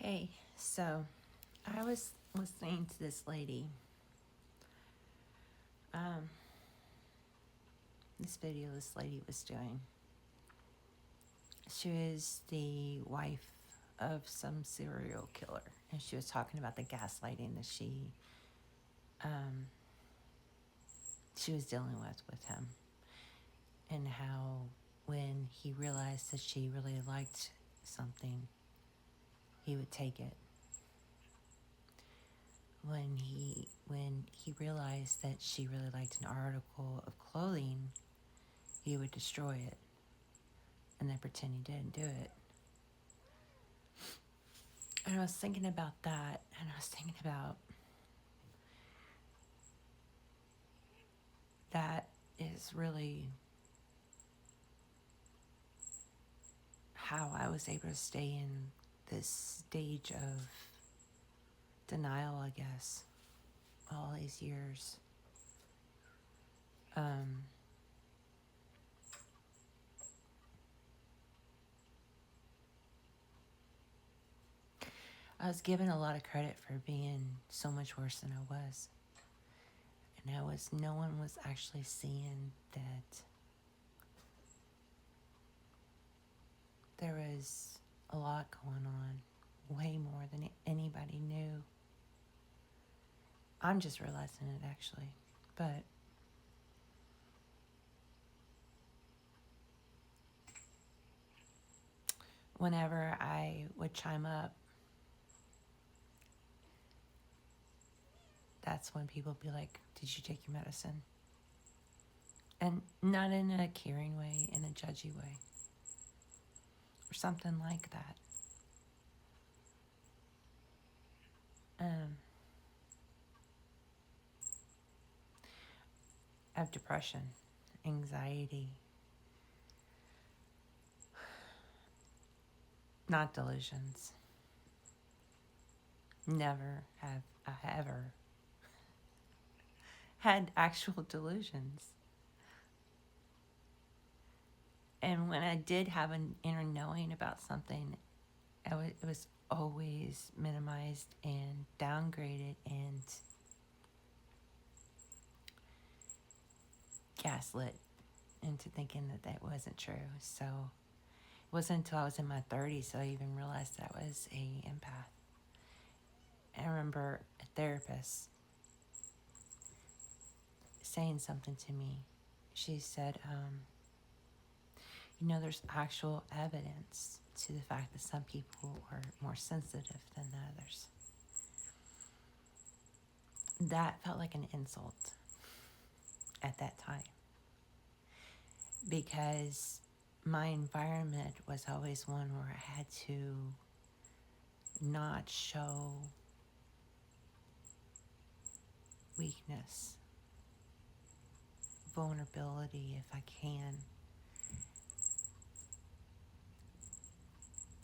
Hey, so I was listening to this lady, um, this video this lady was doing. She was the wife of some serial killer, and she was talking about the gaslighting that um, she was dealing with him, and how when he realized that she really liked something, he would take it. When he realized that she really liked an article of clothing, he would destroy it and then pretend he didn't do it. And I was thinking about that, and I was thinking about that is really how I was able to stay in this stage of denial, I guess, all these years. Um, I was given a lot of credit for being so much worse than I was. And no one was actually seeing that there was a lot going on, way more than anybody knew. I'm just realizing it actually. But whenever I would chime up, that's when people would be like, "Did you take your medicine?" And not in a caring way, in a judgy way, or something like that. I have depression, anxiety, not delusions. Never have I ever had actual delusions. And when I did have an inner knowing about something, it was always minimized and downgraded and gaslit into thinking that that wasn't true. So it wasn't until I was in my 30s that I even realized that I was a empath. I remember a therapist saying something to me. She said, there's actual evidence to the fact that some people are more sensitive than others. That felt like an insult at that time because my environment was always one where I had to not show weakness, vulnerability if I can,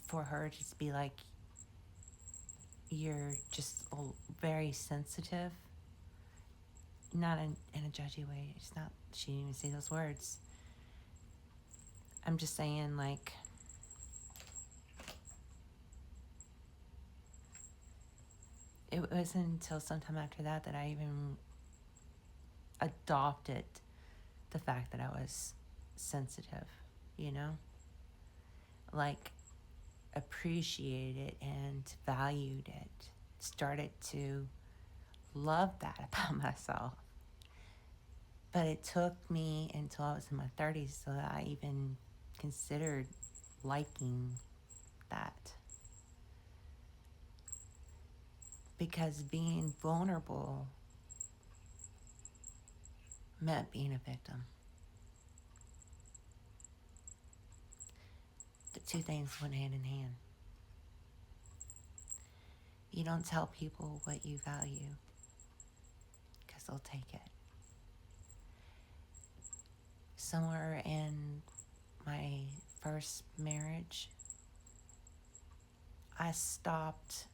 for her to just be like, you're just very sensitive, not in a judgy way. It's not, she didn't even say those words. I'm just saying, like, it wasn't until sometime after that that I even adopted the fact that I was sensitive, like appreciated it and valued it, started to love that about myself. But it took me until I was in my 30s so that I even considered liking that. Because being vulnerable meant being a victim. The two things went hand in hand. You don't tell people what you value because they'll take it. Somewhere in my first marriage, I stopped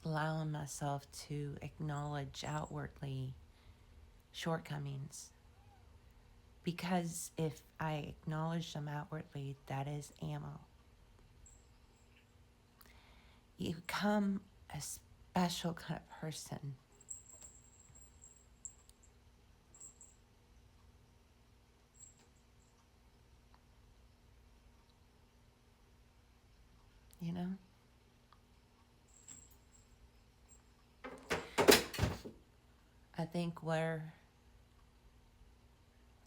allowing myself to acknowledge outwardly shortcomings. Because if I acknowledge them outwardly, that is ammo. You become a special kind of person. You know? I think where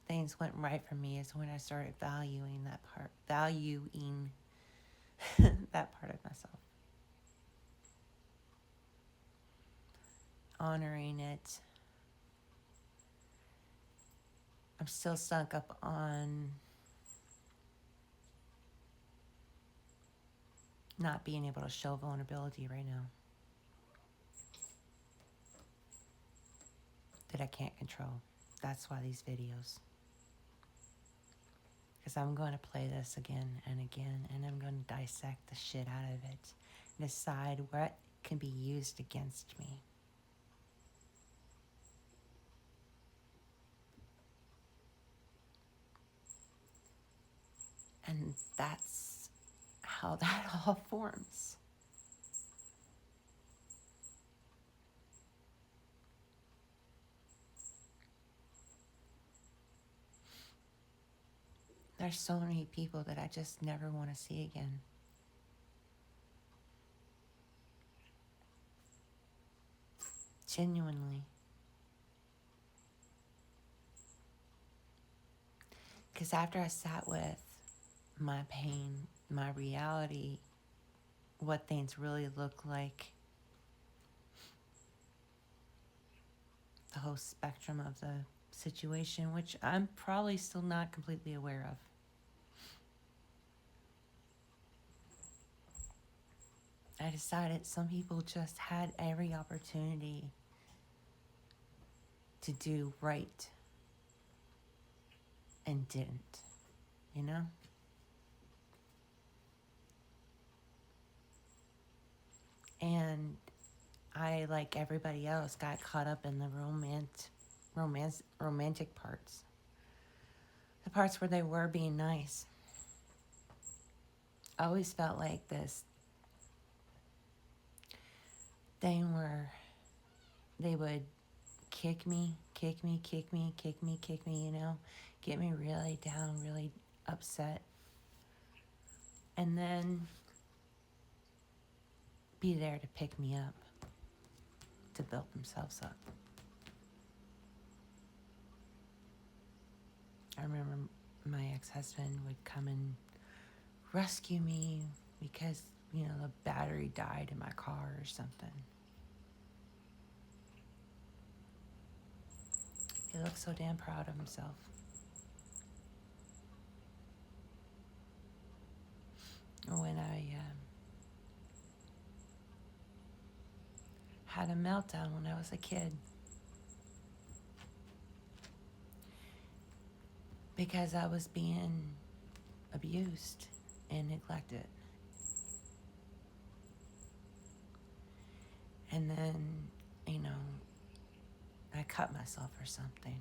things went right for me is when I started valuing that part of myself, honoring it. I'm still sunk up on not being able to show vulnerability right now that I can't control. That's why these videos. Because I'm going to play this again and again, and I'm going to dissect the shit out of it and decide what can be used against me. And that's how that all forms. There's so many people that I just never want to see again. Genuinely. Because after I sat with my pain, my reality, what things really look like, the whole spectrum of the situation, which I'm probably still not completely aware of. I decided some people just had every opportunity to do right and didn't, you know? And I, like everybody else, got caught up in the romantic parts. The parts where they were being nice. I always felt like this thing where they would kick me, you know, get me really down, really upset, and then be there to pick me up, to build themselves up. I remember my ex-husband would come and rescue me because, you know, the battery died in my car or something. He looked so damn proud of himself. Or when I had a meltdown when I was a kid because I was being abused and neglected. And then, you know, I cut myself or something.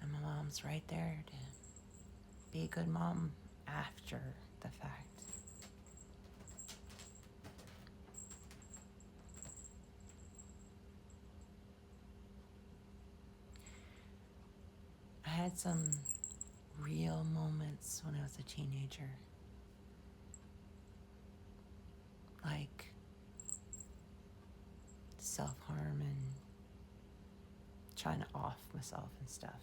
And my mom's right there to be a good mom after the fact. I had some real moments when I was a teenager. Like self-harm and trying to off myself and stuff.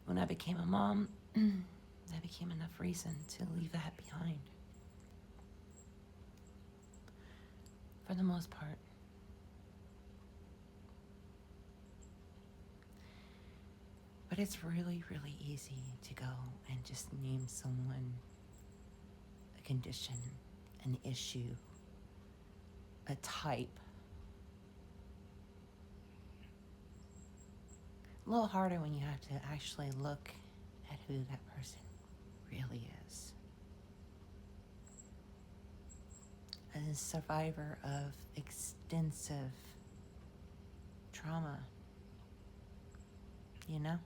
When I became a mom, that became enough reason to leave that behind. For the most part. But it's really, really easy to go and just name someone a condition, an issue, a type. A little harder when you have to actually look at who that person really is. As a survivor of extensive trauma, you know?